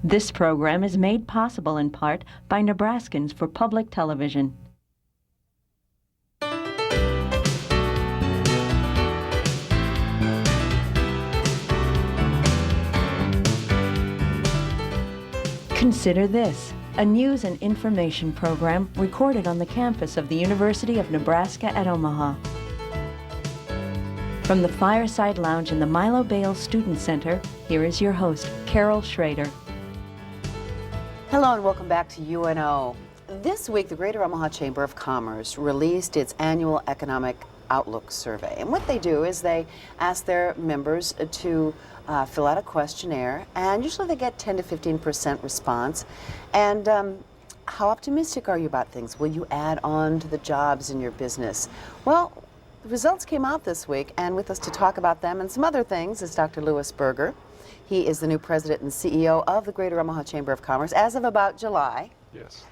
This program is made possible in part by Nebraskans for Public Television. Consider this, a news and information program recorded on the campus of the University of Nebraska at Omaha. From the Fireside Lounge in the Milo Bales Student Center, here is your host, Carol Schrader. Hello and welcome back to UNO. This week, the Greater Omaha Chamber of Commerce released its annual Economic Outlook Survey. And what they do is they ask their members to fill out a questionnaire, and usually they get 10 to 15% response. And how optimistic are you about things? Will you add on to the jobs in your business? Well, the results came out this week, and with us to talk about them and some other things is Dr. Louis Berger. He is the new president and CEO of the Greater Omaha Chamber of Commerce as of about July. Yes.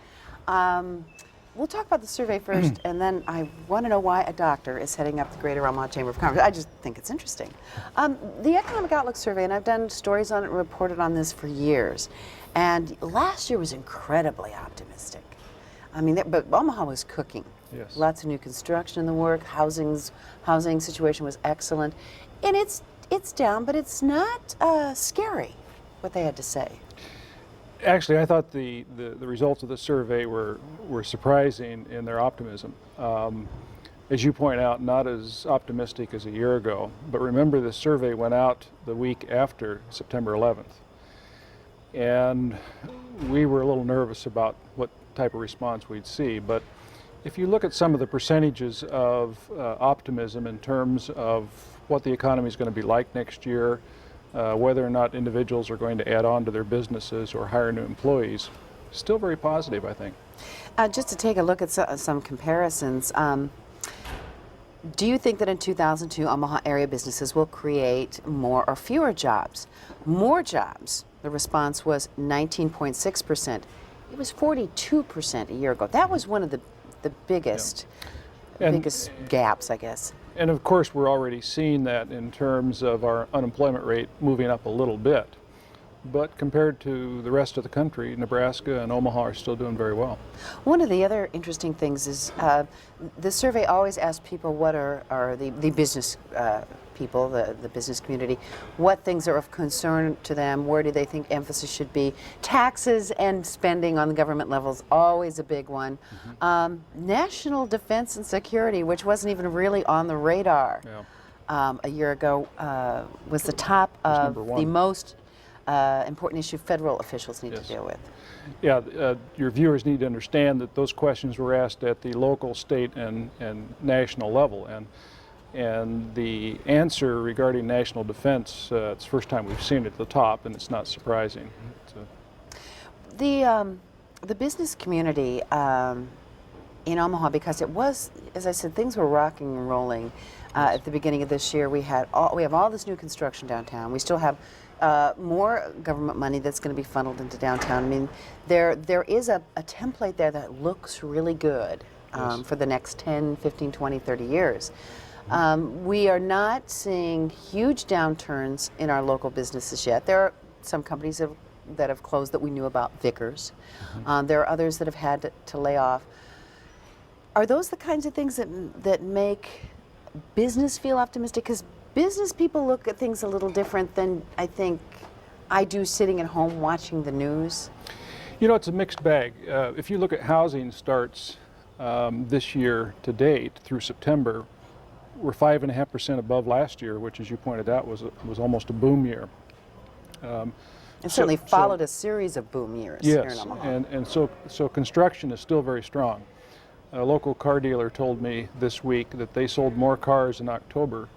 We'll talk about the survey first, and then I want to know why a doctor is heading up the Greater Omaha Chamber of Commerce. I just think it's interesting. The Economic Outlook Survey, and I've done stories on it and reported on this for years, and last year was incredibly optimistic. I mean, but Omaha was cooking. Yes. Lots of new construction in the work. Housing situation was excellent, and it's down, but it's not scary, what they had to say. Actually, I thought the results of the survey were surprising in their optimism. As you point out, not as optimistic as a year ago, but remember the survey went out the week after September 11th. And we were a little nervous about what type of response we'd see, but if you look at some of the percentages of optimism in terms of what the economy is going to be like next year, whether or not individuals are going to add on to their businesses or hire new employees, still very positive, I think. Just to take a look at some comparisons, do you think that in 2002 Omaha area businesses will create more or fewer jobs? More jobs. The response was 19.6%. It was 42% a year ago. That was one of the biggest, biggest gaps, I guess. And of course, we're already seeing that in terms of our unemployment rate moving up a little bit. But compared to the rest of the country, Nebraska and Omaha are still doing very well. One of the other interesting things is the survey always asks people what are the business people, the business community, what things are of concern to them, where do they think emphasis should be. Taxes and spending on the government level is always a big one. Mm-hmm. National defense and security, which wasn't even really on the radar a year ago, was the top of the most important issue federal officials need to deal with. Yeah, your viewers need to understand that those questions were asked at the local, state, and national level, and the answer regarding national defense, it's the first time we've seen it at the top, and it's not surprising. The business community in Omaha, because it was, as I said, things were rocking and rolling at the beginning of this year. We have all this new construction downtown. We still have more government money that's going to be funneled into downtown. I mean, there is a template there that looks really good for the next 10, 15, 20, 30 years. We are not seeing huge downturns in our local businesses yet. There are some companies that have closed that we knew about, Vickers. Mm-hmm. There are others that have had to lay off. Are those the kinds of things that make business feel optimistic? Because business people look at things a little different than I think I do sitting at home watching the news. You know, it's a mixed bag. If you look at housing starts this year to date through September, we're 5.5% above last year, which, as you pointed out, was almost a boom year. It certainly followed a series of boom years here in Omaha. And so construction is still very strong. A local car dealer told me this week that they sold more cars in October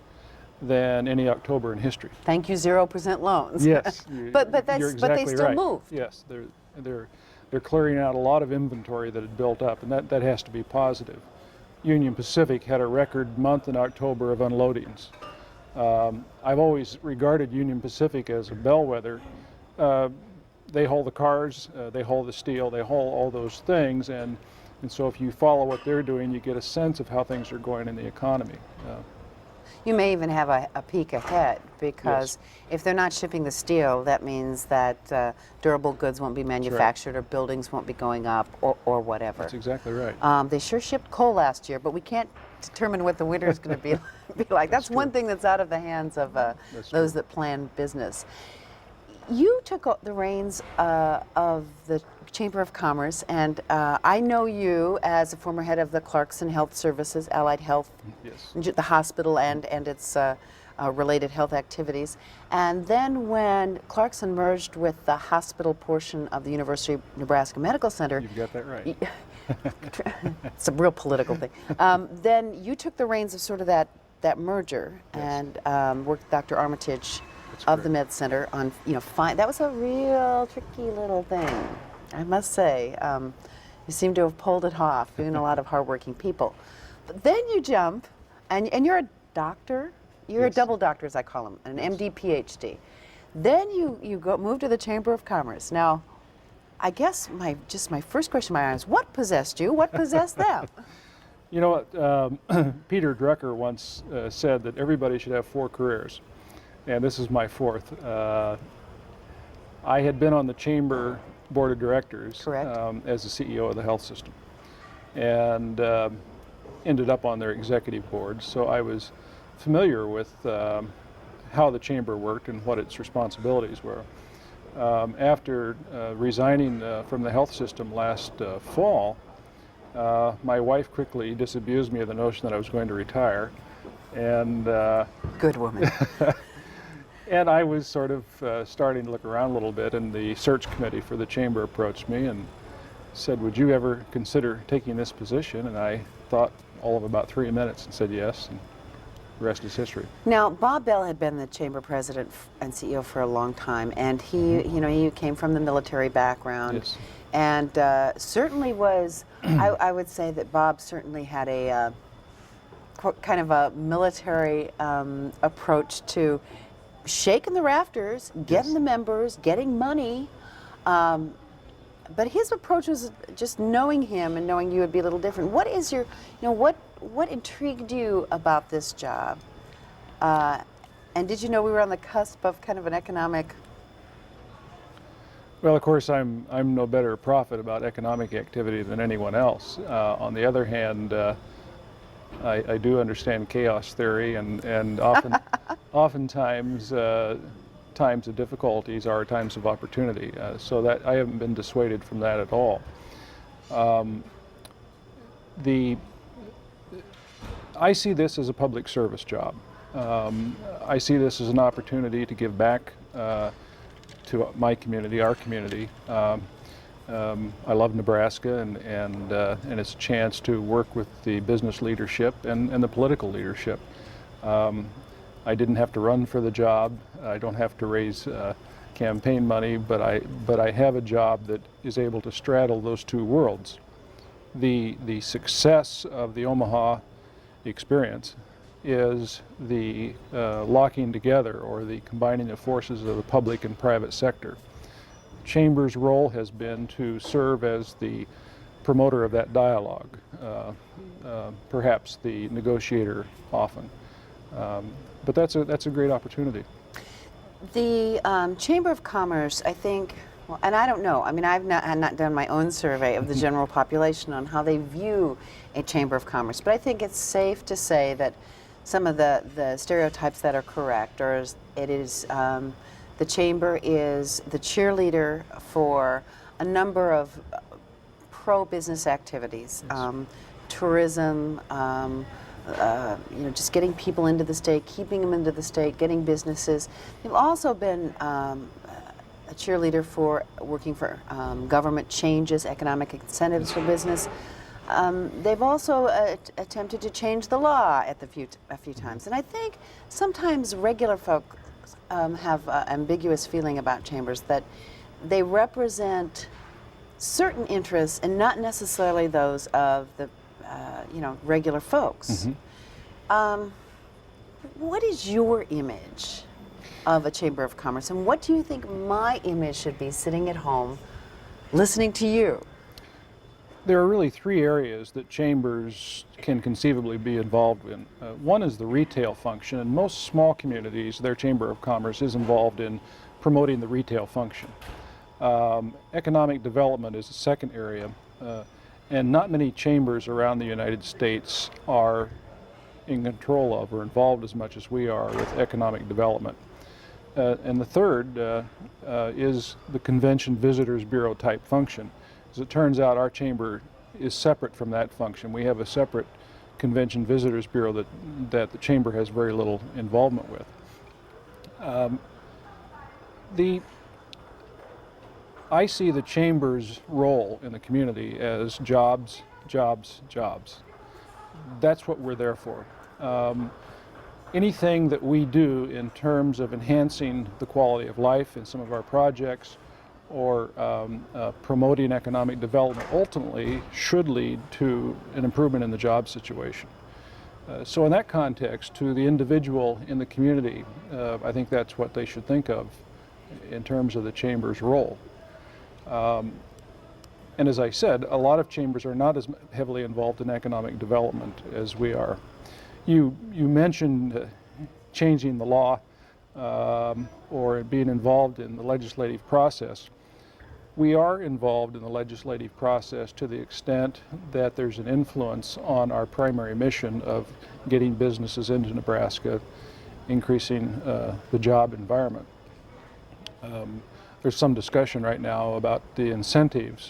than any October in history. Thank you, 0% loans. Yes, but exactly they still right. moved. Yes, they're clearing out a lot of inventory that had built up, and that has to be positive. Union Pacific had a record month in October of unloadings. I've always regarded Union Pacific as a bellwether. They haul the cars, they haul the steel, they haul all those things, and so if you follow what they're doing, you get a sense of how things are going in the economy. You may even have a peek ahead, because if they're not shipping the steel, that means that durable goods won't be manufactured, or buildings won't be going up, or whatever. That's exactly right. They sure shipped coal last year, but we can't determine what the winter is going to be like. That's one thing that's out of the hands of those that plan business. You took the reins of the Chamber of Commerce, and I know you as a former head of the Clarkson Health Services, Allied Health, the hospital and its related health activities. And then when Clarkson merged with the hospital portion of the University of Nebraska Medical Center, You've got that right. it's a real political thing. Then you took the reins of sort of that merger, and worked with Dr. Armitage of the Med Center on, that was a real tricky little thing, I must say. You seem to have pulled it off, doing a lot of hardworking people. But then you jump, and you're a doctor. You're a double doctor, as I call them, an MD, PhD. Then you move to the Chamber of Commerce. Now, I guess my first question in my mind is, what possessed you? What possessed them? You know what? Peter Drucker once said that everybody should have 4 careers, and this is my 4th. I had been on the Chamber Board of Directors as the CEO of the health system, and ended up on their executive board, so I was familiar with how the Chamber worked and what its responsibilities were. After resigning from the health system last fall, my wife quickly disabused me of the notion that I was going to retire, and good woman. And I was sort of starting to look around a little bit, and the search committee for the Chamber approached me and said, "Would you ever consider taking this position?" And I thought all of about 3 minutes and said yes, and the rest is history. Now, Bob Bell had been the Chamber president and CEO for a long time, and he came from the military background. Yes. And certainly was, I would say that Bob certainly had a kind of a military approach to shaking the rafters, getting the members, getting money. But his approach was just knowing him and knowing you would be a little different. What is your, what intrigued you about this job? And did you know we were on the cusp of kind of an economic? Well, of course, I'm no better prophet about economic activity than anyone else. On the other hand, I do understand chaos theory, and oftentimes times of difficulties are times of opportunity. So that I haven't been dissuaded from that at all. I see this as a public service job. I see this as an opportunity to give back to my community, our community. I love Nebraska, and it's a chance to work with the business leadership and the political leadership. I didn't have to run for the job. I don't have to raise campaign money, but I have a job that is able to straddle those two worlds. The success of the Omaha experience is the locking together, or the combining of forces of the public and private sector. Chamber's role has been to serve as the promoter of that dialogue, perhaps the negotiator often. But that's a great opportunity. The Chamber of Commerce, I think, well, and I don't know, I mean, I've not done my own survey of the general population on how they view a Chamber of Commerce, but I think it's safe to say that some of the stereotypes that are correct, or it is, the Chamber is the cheerleader for a number of pro-business activities, tourism, just getting people into the state, keeping them into the state, getting businesses. They've also been a cheerleader for working for government changes, economic incentives for business. They've also attempted to change the law a few times. And I think sometimes regular folk have an ambiguous feeling about chambers, that they represent certain interests and not necessarily those of the regular folks. What is your image of a Chamber of Commerce, and what do you think my image should be sitting at home listening to you? There are really three areas that chambers can conceivably be involved in. One is the retail function. In most small communities, their Chamber of Commerce is involved in promoting the retail function. Economic development is the second area, and not many chambers around the United States are in control of or involved as much as we are with economic development. And the third is the Convention Visitors Bureau type function. As it turns out, our chamber is separate from that function. We have a separate Convention Visitors Bureau that the chamber has very little involvement with. I see the chamber's role in the community as jobs, jobs, jobs. That's what we're there for. Anything that we do in terms of enhancing the quality of life in some of our projects or promoting economic development ultimately should lead to an improvement in the job situation. So in that context, to the individual in the community, I think that's what they should think of in terms of the chamber's role. And as I said, a lot of chambers are not as heavily involved in economic development as we are. You mentioned changing the law or being involved in the legislative process. We are involved in the legislative process to the extent that there's an influence on our primary mission of getting businesses into Nebraska, increasing the job environment. There's some discussion right now about the incentives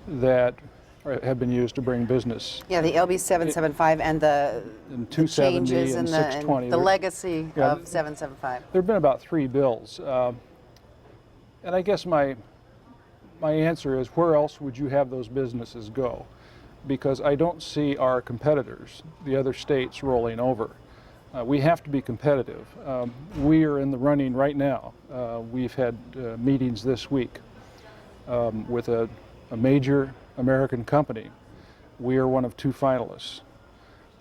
that have been used to bring business. Yeah, the LB 775 and the 270 changes and and 620. the legacy Yeah, of 775. There have been about 3 bills. And I guess my answer is, where else would you have those businesses go? Because I don't see our competitors, the other states, rolling over. We have to be competitive. We are in the running right now. We've had meetings this week with a major American company. We are one of 2 finalists.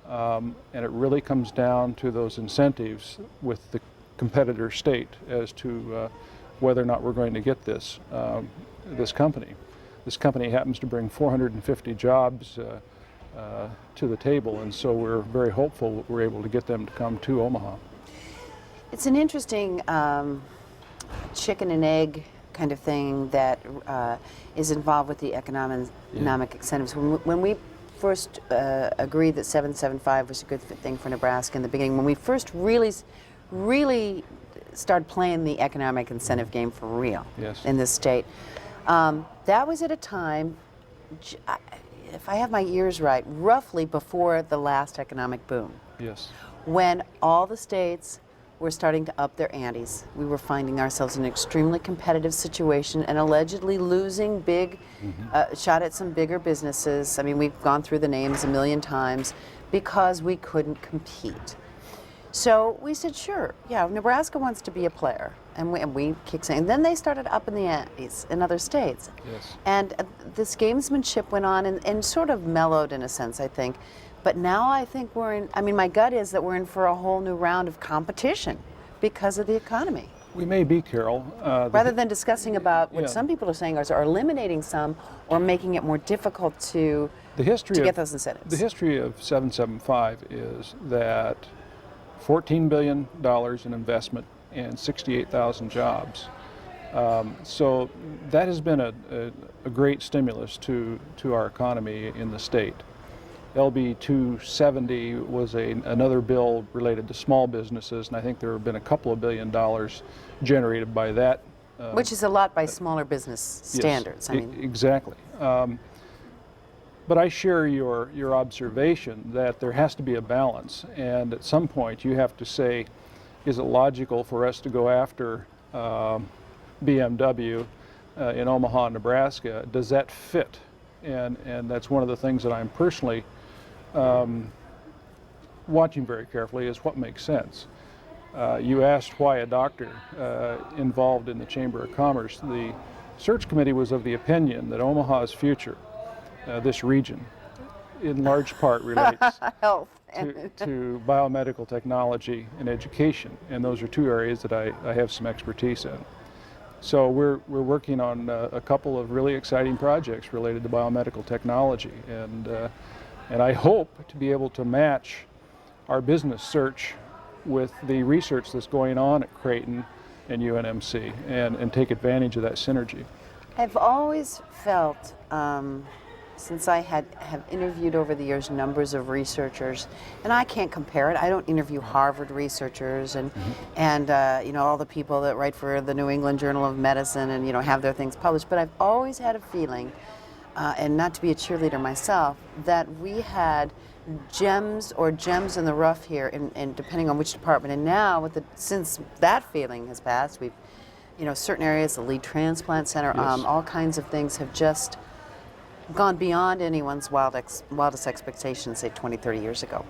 And it really comes down to those incentives with the competitor state as to whether or not we're going to get this company. This company happens to bring 450 jobs to the table, and so we're very hopeful that we're able to get them to come to Omaha. It's an interesting chicken and egg kind of thing that is involved with the economic incentives. When we first agreed that 775 was a good thing for Nebraska in the beginning, when we first really started playing the economic incentive game for real in this state, that was at a time, if I have my years right, roughly before the last economic boom. Yes. When all the states were starting to up their antes. We were finding ourselves in an extremely competitive situation and allegedly losing big, shot at some bigger businesses. I mean, we've gone through the names a million times because we couldn't compete. So we said, sure, yeah, Nebraska wants to be a player. And we keep saying, then they started up in the antes in other states. Yes. And this gamesmanship went on and sort of mellowed in a sense, I think. But now I think we're in, I mean, my gut is that we're in for a whole new round of competition because of the economy. We may be, Carol. Rather than discussing about what some people are saying are eliminating some or making it more difficult to get those incentives. The history of 775 is that $14 billion in investment and 68,000 jobs. So that has been a great stimulus to our economy in the state. LB 270 was another bill related to small businesses, and I think there have been a couple of $1 billion generated by that. Which is a lot by smaller business standards. Yes, I mean, exactly. But I share your observation that there has to be a balance, and at some point you have to say, is it logical for us to go after BMW in Omaha, Nebraska? Does that fit? And that's one of the things that I'm personally watching very carefully, is what makes sense. You asked why a doctor involved in the Chamber of Commerce. The search committee was of the opinion that Omaha's future, this region, in large part relates health to biomedical technology and education, and those are two areas that I have some expertise in. So we're working on a couple of really exciting projects related to biomedical technology, and I hope to be able to match our business search with the research that's going on at Creighton and UNMC, and take advantage of that synergy. I've always felt, since I have interviewed over the years numbers of researchers, and I can't compare it. I don't interview Harvard researchers and you know, all the people that write for the New England Journal of Medicine and, you know, have their things published. But I've always had a feeling, and not to be a cheerleader myself, that we had gems in the rough here, and depending on which department. And now, since that feeling has passed, we've, you know, certain areas, the Lead Transplant Center, Yes. all kinds of things have just gone beyond anyone's wildest expectations, say 20, 30 years ago.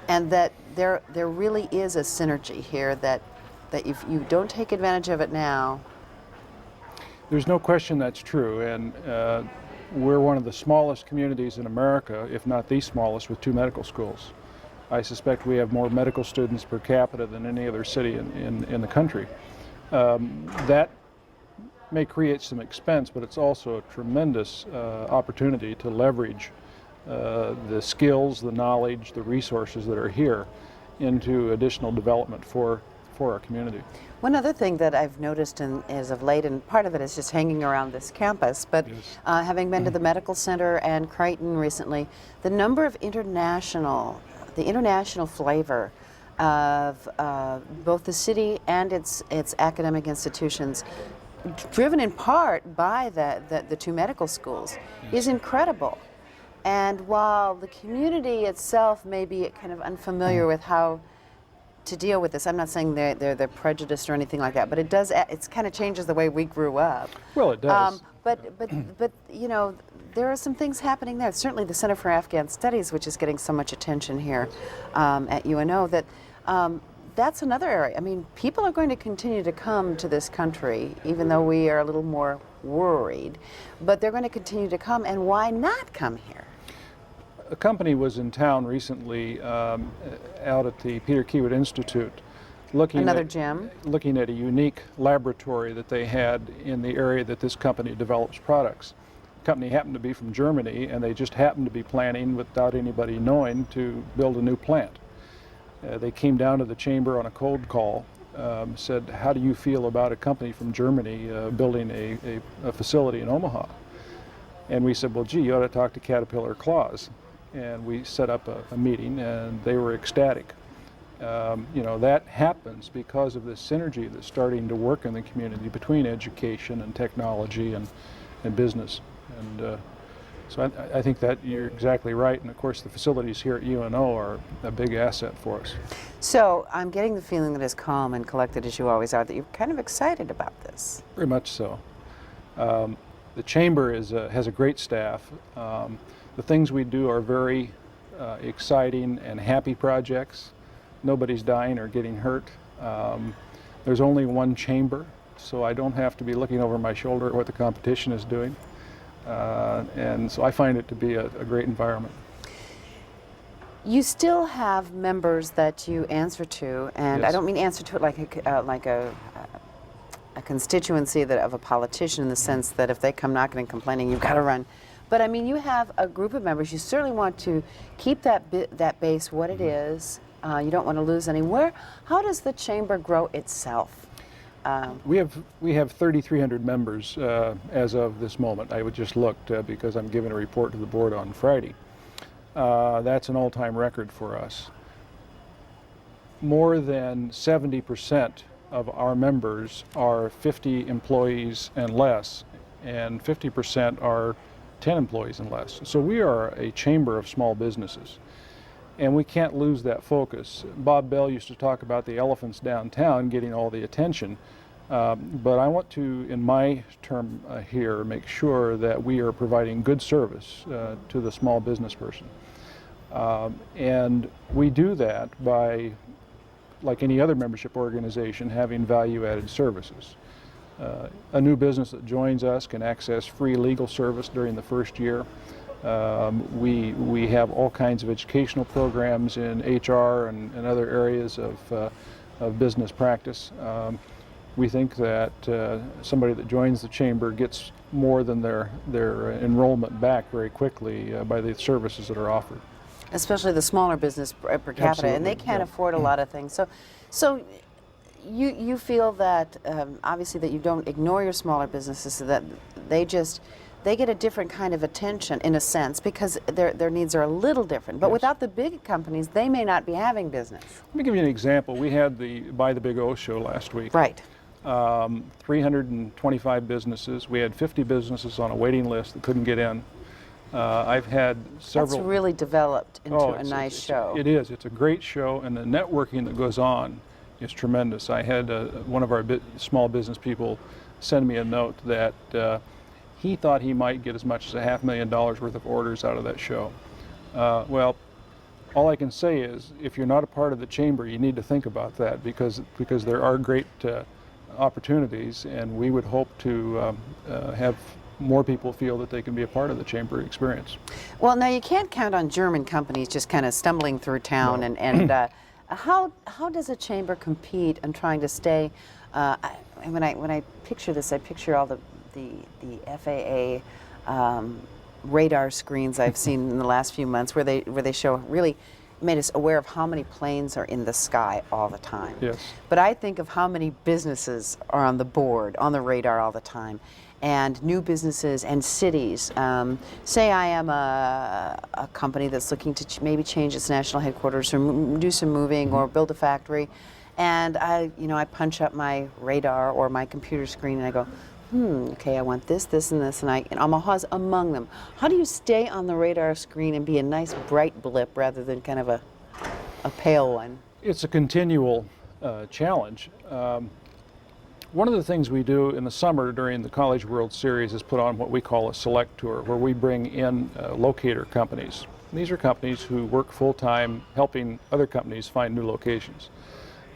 And that there really is a synergy here that if you don't take advantage of it now. There's no question that's true, and we're one of the smallest communities in America, if not the smallest, with 2 medical schools. I suspect we have more medical students per capita than any other city in the country. That may create some expense, but it's also a tremendous opportunity to leverage the skills, the knowledge, the resources that are here into additional development for our community. One other thing that I've noticed as of late, and part of it is just hanging around this campus, but Yes. Having been to the Medical Center and Creighton recently, the number of international flavor of both the city and its academic institutions, driven in part by the 2 medical schools, is incredible. And while the community itself may be kind of unfamiliar with how to deal with this, I'm not saying they're prejudiced or anything like that, but it kind of changes the way we grew up. Well, it does. But you know, there are some things happening there. Certainly the Center for Afghan Studies, which is getting so much attention here at UNO, that's another area. I mean, people are going to continue to come to this country, even though we are a little more worried, but they're going to continue to come, and why not come here? A company was in town recently out at the Peter Kiewit Institute looking Another at, gem? looking at a unique laboratory that they had in the area that this company develops products. The company happened to be from Germany, and they just happened to be planning, without anybody knowing, to build a new plant. They came down to the chamber on a cold call, said, how do you feel about a company from Germany building a facility in Omaha? And we said, well, gee, you ought to talk to Caterpillar Claus. And we set up a meeting, and they were ecstatic. You know, that happens because of this synergy that's starting to work in the community between education and technology and business. And so I think that you're exactly right. And of course, the facilities here at UNO are a big asset for us. So I'm getting the feeling that as calm and collected as you always are, that you're kind of excited about this. Very much so. The chamber has a great staff. The things we do are very exciting and happy projects. Nobody's dying or getting hurt. There's only one chamber, so I don't have to be looking over my shoulder at what the competition is doing. And so I find it to be a great environment. You still have members that you answer to, and I Yes. don't mean answer to it like a constituency of a politician, in the sense that if they come knocking and complaining, you've got to run. But I mean, you have a group of members. You certainly want to keep that base what it is. You don't want to lose anywhere. How does the chamber grow itself? We have 3,300 members as of this moment. I just looked because I'm giving a report to the board on Friday. That's an all-time record for us. More than 70% of our members are 50 employees and less, and 50% are 10 employees and less. So we are a chamber of small businesses, and we can't lose that focus. Bob Bell used to talk about the elephants downtown getting all the attention, but I want to, in my term here, make sure that we are providing good service to the small business person. And we do that by, like any other membership organization, having value-added services. A new business that joins us can access free legal service during the first year. We have all kinds of educational programs in HR and other areas of business practice. We think that somebody that joins the chamber gets more than their enrollment back very quickly by the services that are offered. Especially the smaller business per capita, and they Absolutely, can't yeah. afford a lot of things. So you feel that obviously that you don't ignore your smaller businesses, so that they get a different kind of attention in a sense because their needs are a little different. But Yes. without the big companies, they may not be having business. Let me give you an example. We had the Buy the Big O show last week. Right. 325 businesses. We had 50 businesses on a waiting list that couldn't get in. I've had several. That's really developed into a it's- nice it's- show. It is. It's a great show, and the networking that goes on is tremendous. I had one of our small business people send me a note that he thought he might get as much as $500,000 worth of orders out of that show. Well, all I can say is, if you're not a part of the chamber, you need to think about that because there are great opportunities, and we would hope to have more people feel that they can be a part of the chamber experience. Well, now you can't count on German companies just kind of stumbling through town, and how does a chamber compete in trying to stay? When I picture this, I picture all the FAA radar screens I've seen in the last few months, where they show really made us aware of how many planes are in the sky all the time. Yes. But I think of how many businesses are on the board, on the radar all the time, and new businesses and cities. Say I am a company that's looking to maybe change its national headquarters or do some moving or build a factory, and I punch up my radar or my computer screen and I go, okay, I want this, this, and this, and Omaha's among them. How do you stay on the radar screen and be a nice bright blip rather than kind of a pale one? It's a continual challenge. One of the things we do in the summer during the College World Series is put on what we call a select tour, where we bring in locator companies. These are companies who work full-time helping other companies find new locations.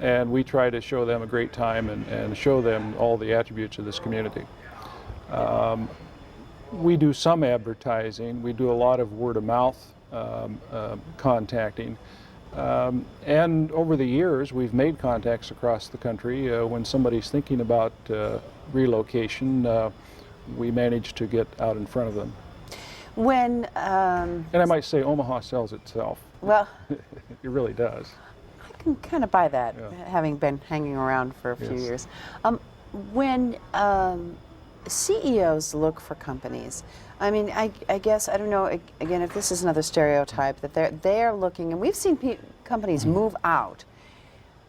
And we try to show them a great time and show them all the attributes of this community. We do some advertising. We do a lot of word-of-mouth contacting. And over the years, we've made contacts across the country. When somebody's thinking about relocation, we manage to get out in front of them. When And I might say Omaha sells itself. well, It really does. I can kind of buy that, Yeah. having been hanging around for a few Yes. years. When CEOs look for companies, I mean, I guess, I don't know, again, if this is another stereotype, that they're looking, and we've seen companies move out.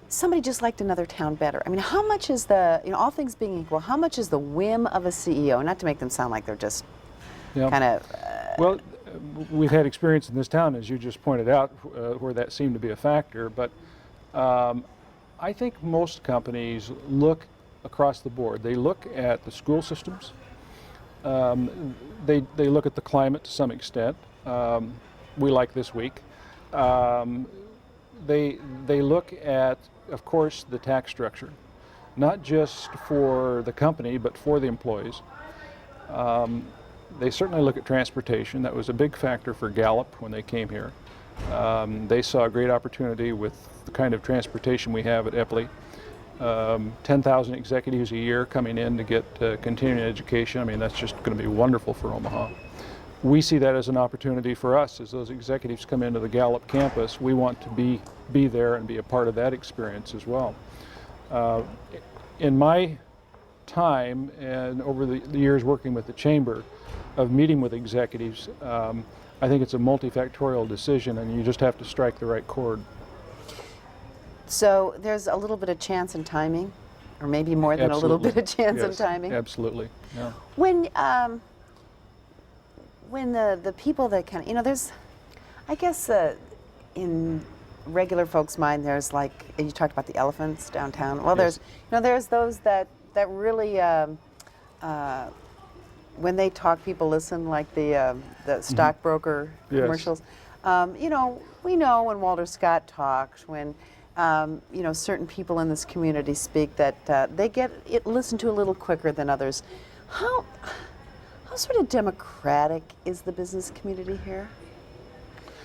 Somebody just liked another town better. I mean, how much is all things being equal, how much is the whim of a CEO, not to make them sound like they're just Yeah. kind of, Well, we've had experience in this town, as you just pointed out, where that seemed to be a factor. But I think most companies look across the board. They look at the school systems. They look at the climate to some extent. We like this week. They look at, of course, the tax structure, not just for the company, but for the employees. They certainly look at transportation. That was a big factor for Gallup when they came here. They saw a great opportunity with the kind of transportation we have at Epley. 10,000 executives a year coming in to get continuing education. I mean, that's just going to be wonderful for Omaha. We see that as an opportunity for us. As those executives come into the Gallup campus, we want to be there and be a part of that experience as well. In my time and over the years working with the Chamber, of meeting with executives, I think it's a multifactorial decision, and you just have to strike the right chord. so there's a little bit of chance and timing, or maybe more than a little bit of chance and Yes, timing. Absolutely. Yeah. When the people that kind of, there's, I guess, in regular folks' mind, there's like, you talked about the elephants downtown. Well, Yes. there's those that really, when they talk, people listen, like the stockbroker Yes. commercials. We know when Walter Scott talks, when certain people in this community speak, that they get it listened to a little quicker than others. How sort of democratic is the business community here?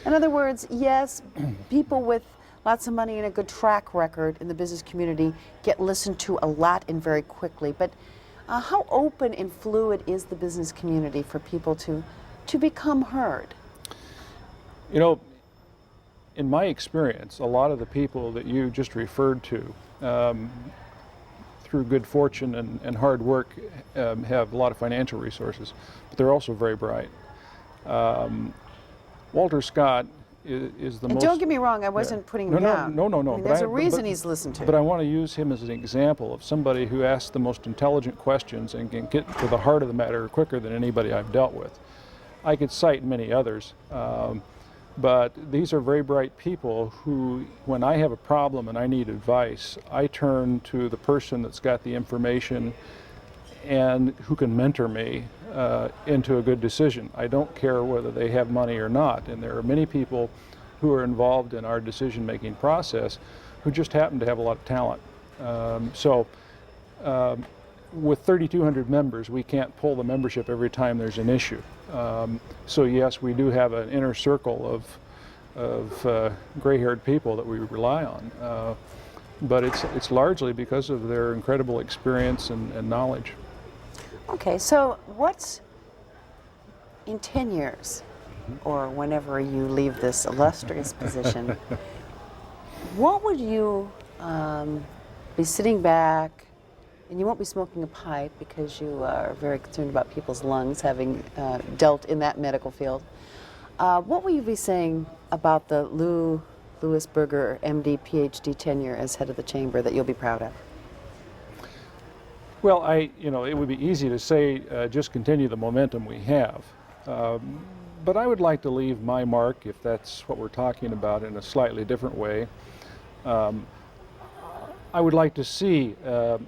In other words, yes, people with lots of money and a good track record in the business community get listened to a lot and very quickly. But how open and fluid is the business community for people to become heard? You know, in my experience, a lot of the people that you just referred to, through good fortune and hard work, have a lot of financial resources, but they're also very bright. Walter Scott is the And most... don't get me wrong, I wasn't putting him down. No. I mean, there's a reason he's listened to. But I want to use him as an example of somebody who asks the most intelligent questions and can get to the heart of the matter quicker than anybody I've dealt with. I could cite many others, but these are very bright people who, when I have a problem and I need advice, I turn to the person that's got the information and who can mentor me into a good decision. I don't care whether they have money or not, and there are many people who are involved in our decision-making process who just happen to have a lot of talent. With 3,200 members, we can't pull the membership every time there's an issue. So yes, we do have an inner circle of gray-haired people that we rely on, but it's largely because of their incredible experience and knowledge. Okay, so what's in 10 years, or whenever you leave this illustrious position, what would you be sitting back, and you won't be smoking a pipe because you are very concerned about people's lungs, having dealt in that medical field. What will you be saying about the Louis Berger, MD, PhD tenure as head of the chamber that you'll be proud of? Well, it would be easy to say just continue the momentum we have, but I would like to leave my mark, if that's what we're talking about, in a slightly different way. I would like to see a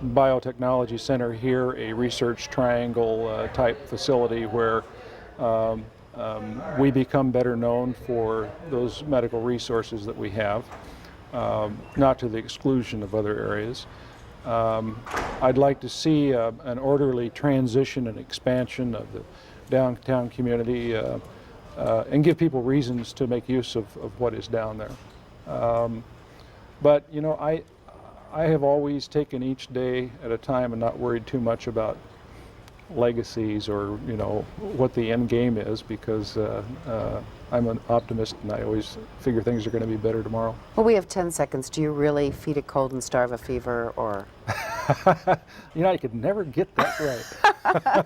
biotechnology center here, a research triangle type facility where we become better known for those medical resources that we have, not to the exclusion of other areas. I'd like to see an orderly transition and expansion of the downtown community and give people reasons to make use of what is down there. But you know, I have always taken each day at a time and not worried too much about legacies or what the end game is, because I'm an optimist and I always figure things are going to be better tomorrow. Well, we have 10 seconds. Do you really feed a cold and starve a fever, or? I could never get that right.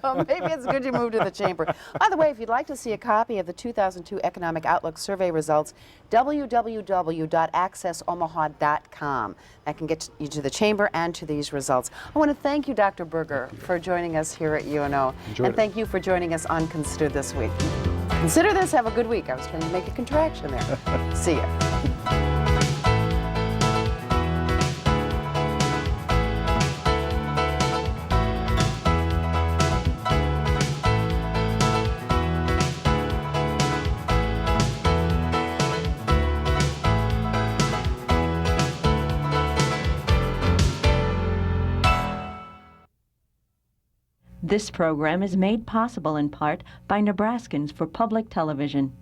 Well, maybe it's good you moved to the chamber. By the way, if you'd like to see a copy of the 2002 Economic Outlook survey results, www.accessomaha.com. That can get you to the chamber and to these results. I want to thank you, Dr. Berger, for joining us here at UNO. And thank you for joining us on Consider This Week. Consider this. Have a good week. I was trying to make a contraction there. See ya. This program is made possible in part by Nebraskans for Public Television.